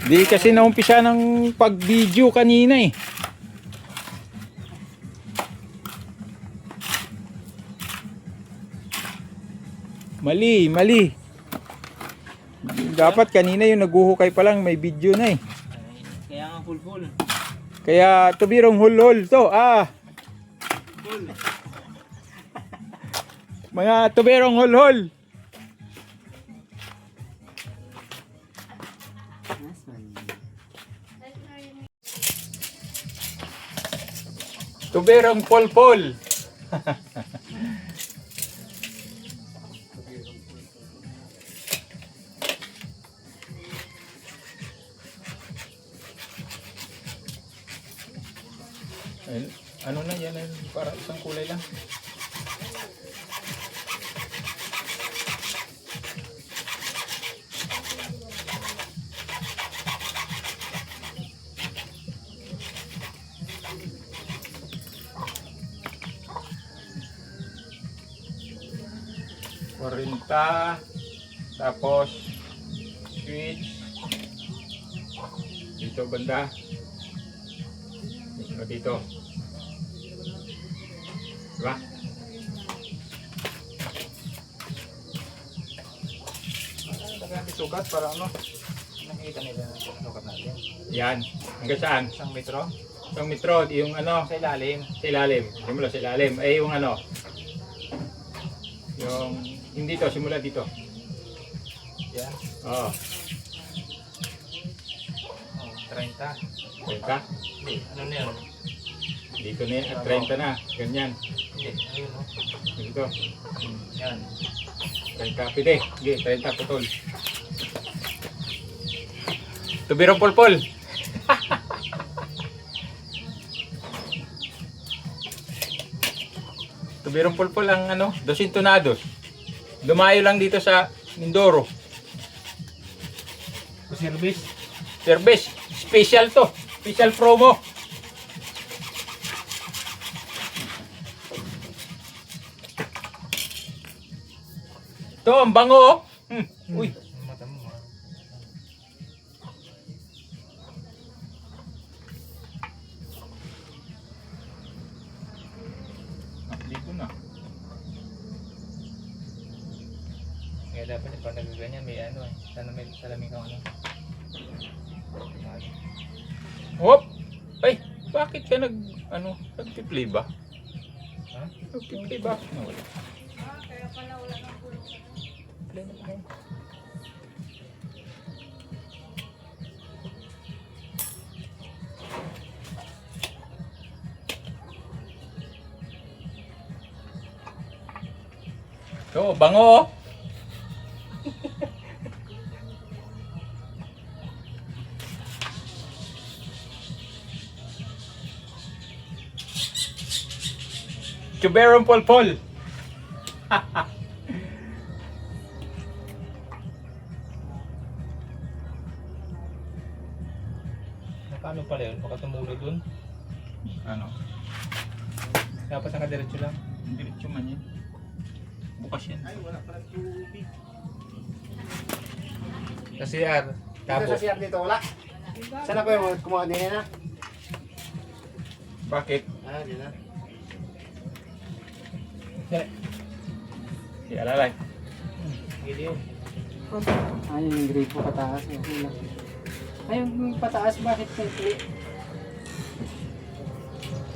Di kasi naumpisa ng pag-video kanina eh. Mali. Dapat kanina yung naghuhukay pa lang may video na eh. Kaya nga full. Kaya tubirong hulhol to. Full. Mga tubirong hulhol. Tubirong polpol. Ano na yan, para isang kulay lang. Kurinta, tapos switch dito banda, dito, diba? Natin sukat para ano Nakikita nila na sukat natin. yan, hanggang saan? 1 metro. Isang metro, yung ano Sa ilalim. simula sa ilalim, ay yung ano, yung hindi to, simula dito. Yan. Oo. 30. 30. Hindi. Ano na yun? Dito na at 30 na. Ganyan. Hindi. Ayun o. Dito. Yan. 30 pide. Sige, 30 putol. Tubirong polpol. Tubirong polpol ang ano, 200 tonados. Dumayo lang dito sa Mindoro. Service. Service. Special to. Special promo. Ito, ang bango. Uy. Mata mo ha. Dito na. Kaya dapat pag nagaganyan may ano eh. Sana may salamin kang ano. Hop! Ay, bakit ka nag-play ba? Ha? Nag-play ba? Wala. Kaya pala wala nang kulong sa Play na tayo. Ito, bango oh. Tuberong polpol. Paano pala yun? Baka tumulo dun. Ano? Dapat nakadiretso lang. Diretso man yan. Bukas yan. Ay, wala pala tubig. Sa CR. Dito sa CR dito, wala. Sana pa yung kumuha din na? Bakit? Ah, di na. Si Alalay. Hindi yun. Ayun yung grade po pataas. Ayun yung pataas, bakit simple?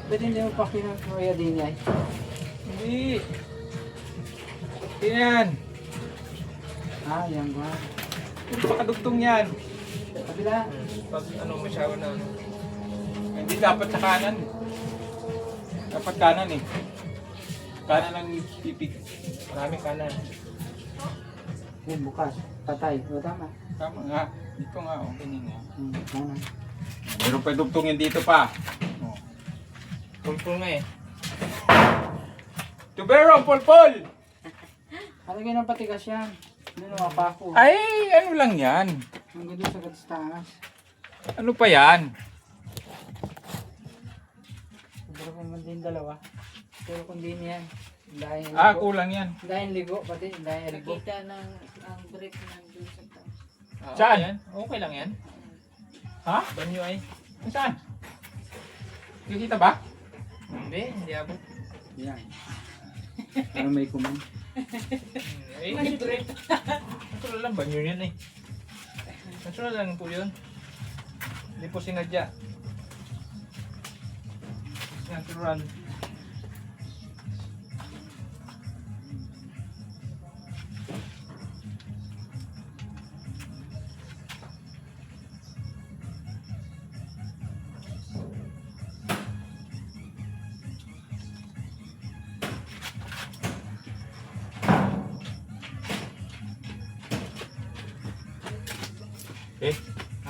Pwede hindi mo pa kinukuya din yan. Hindi. Hindi yan. Ah, yan ba? Ito pakadugtong yan. Kabila. Pag ano masyado na ano. Hindi dapat sa kanan. Dapat kanan eh. Kanan ang pipig. Maraming kanan. Yan, bukas. Patay. O, tama. Tama nga. Dito nga. Okay nga. Kanan. Meron pa dugtongin dito pa. Oh. Pulpul nga eh. Tuberong polpol! Ano ganyan patigas yan? Ano naman pa ako? Ay, ano lang yan? Ang ganda sa taas. Ano pa yan? Siguro kung man din dalawa. Pero kung din yan. Dahil Ah, kulang yan. Dahil ligo, pati dahil ligo. Nakita ng ang brick ng doon sa taas. Ah, Saan? Okay yan. Okay lang yan. Ha? Banyo ay. Saan? Kikita ba? Hindi abot. Yan. Para may kuman. Eh, siyempre. Natural lang banyo yan eh. Natural lang po yun. Hindi po sinadya. Natural. Eh?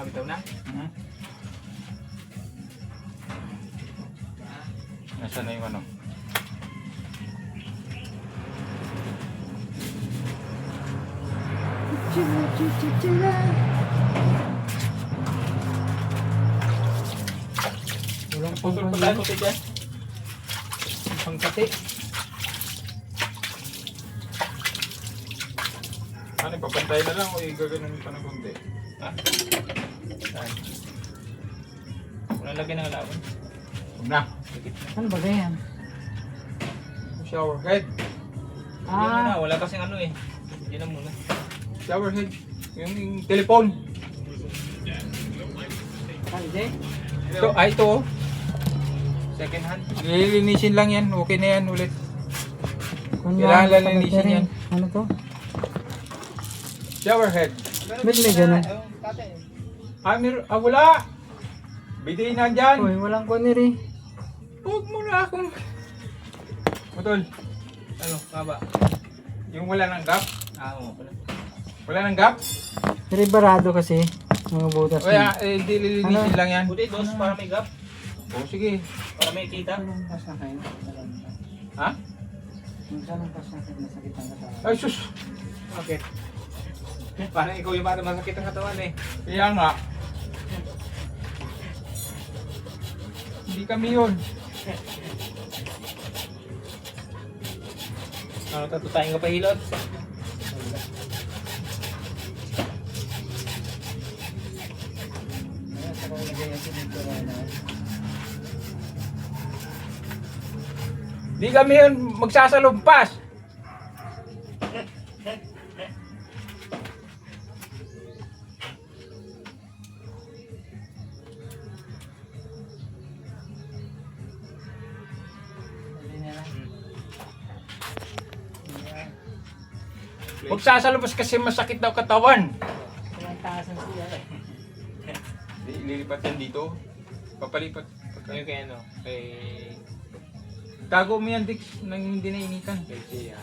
Bitaw na. Hmm? Nasaan na yung ano? Walang Putol pa pangkati. tayo puti dyan. Pangkati. Ano, papantay na lang o gaganon pa ng konti? Ha? Saan? Walang lagyan ng alawan. Huwag na. Dikit na. Ano ba ganyan? Shower head. Hindi na, wala kasing ano eh. Hindi na muna. Shower head. Yung telephone. Hindi. Ito, ito oh. Second hand. Lilinisin lang yan. Okay na yan ulit. Kung Kailangan yan, lalinisin kapatid, yan. Ano to? Shower head. Ba't may ganun? Wala! Biday na dyan. Uy, walang kuniri. Huwag mo na akong... Matol, Ano, kaba? yung wala ng gap. Oo pala. Wala ng gap. Pero barado kasi. Mga butas Kaya, hindi lilinisin Ano? lang yan. Buti, dos para may gap. O, sige. Para may kita. Anong pasakay? Ha? Anong pasakay? Masakit ang katawan. Ay, sus! Bakit? Parang ikaw yung masakit ang katawan eh. Kaya nga. Hindi kami yun. Ano, tatutayin ka pa hilot? Ayan, saka ilagay natin dito na. Hindi kami yun magsasalumpas. Hindi na lang. Magsasalumpas kasi masakit daw katawan. Walang taasan siya eh. Lilipat yan dito. Papalipat. Ngayon kay ano? Kay... Tago mo yan, Dix, nang hindi na initan. Kay Chia.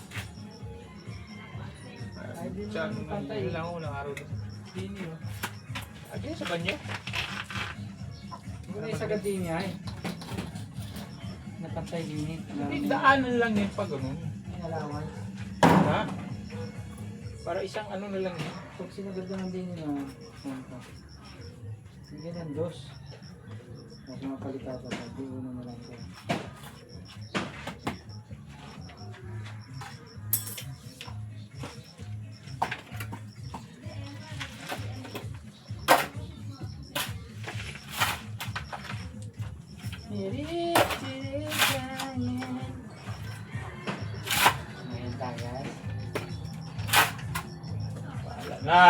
Ay, di Siya, naman pantay. Tayo lang ako ng araw doon. Dini oh. Again sa banyo? Hindi na isa gadini ay. Napantay dini. Hindi, daanan lang yan pag ganun. May alawan. Ha? Para isang ano na lang yan. Pag sinagad ka ng dini na punta. Bigyan ng dos. Mas mapalitata pa. Di uno na lang ko. Ngayon tagas. Wala na.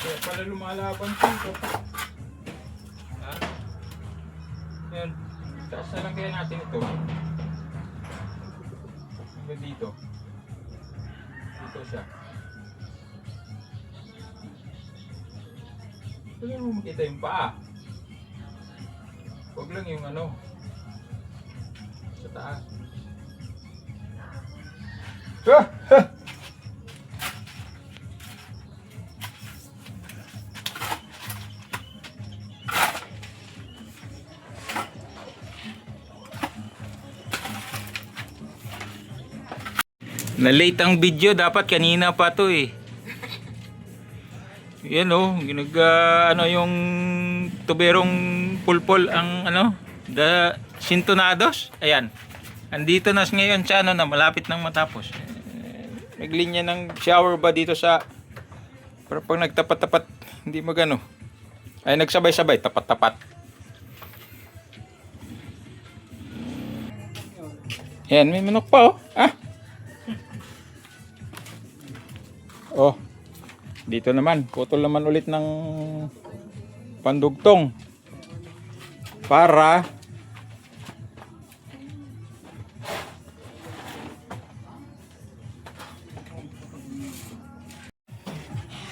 Kaya pala lumalaban dito. Ha? Yun. Taas na lang kaya natin ito. Hanggang dito. Dito siya. Kailangan mo makita yung paa. Huwag lang yung ano. Sa taas. Na-late ang video, dapat kanina pa to eh. Yan oh, ano yung tuberong pulpol ang ano, the sintonados. Ayan. Andito na ngayon sa ano na malapit nang matapos. Naglinya ng shower ba dito sa para pag nagtapat-tapat hindi magano. Ay nagsabay-sabay tapat-tapat. Yan, may manok pa oh. Ah. Oh. Dito naman, putol naman ulit ng pandugtong para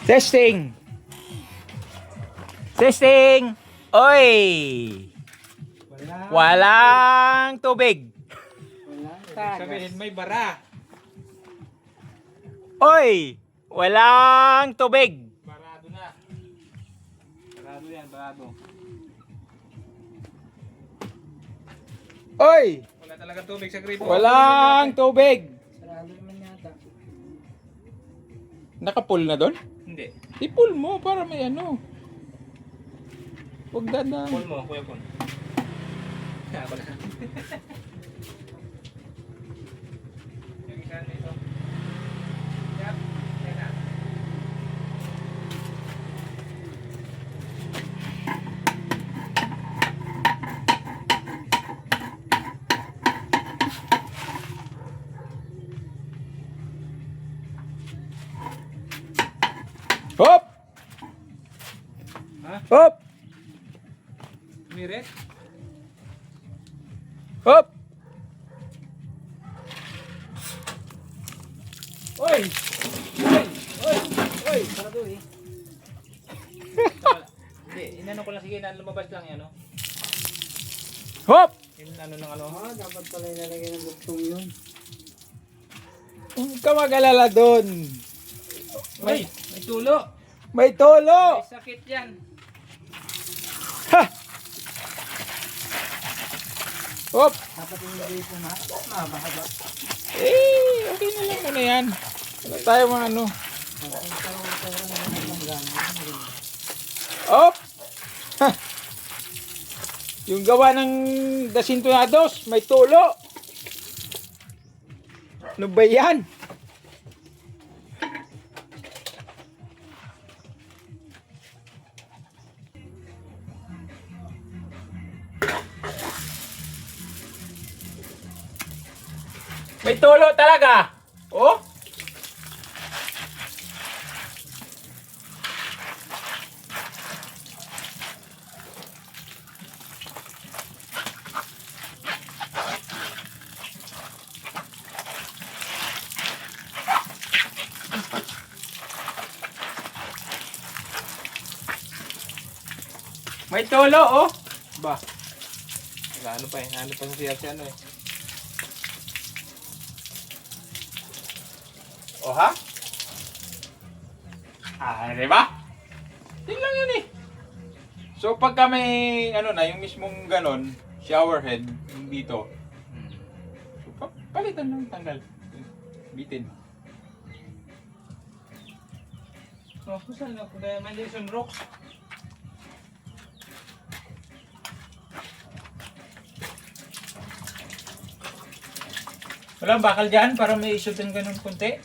testing. Testing. Oy. Walang tubig. Walang tagas. Sabihin may bara. Oy. Walang tubig. Barado na. Barado yan, barado. Oy. Wala talaga tubig sa gripo. Walang tubig. Sarado naman yata. Nakapull na doon? Hindi. I-pull mo para may ano. Huwag dadaan. Pull mo, kuya Pon. Ako na. Yung isa nito. Yap, yan na. Hop! Ha? Hop! Miret? Hop! Oy! Oy! Oy! Oy! Sarado eh. Hindi, inano ko lang sige na lumabas lang yan, no? Hop! Yung ano ng ano. Ah, dapat pala ilalagay ng bugtong yun. Huwag ka mag-alala doon. May tulo. May tolo! May sakit yan. Ha! Hop! Dapat yung ilagay ko na. Mahaba-haba. Eh, okay na lang muna yan. Wala tayo mga ano. Hop! Ha! Yung gawa ng dasintonados, may tulo. Ano ba yan? May tulo talaga. Oh? May tulo, oh. Ba? Ano pa eh? Ano pa si ano eh? Oh, ha? Ah, di ba? Yun lang yun eh. So, pagka may, ano na, yung mismong ganon, shower head, yung dito, so, palitan lang, tanggal. Bitin. Oh, saan na? Kaya may Jason Rocks. Walang bakal dyan para may isutin ganun konti.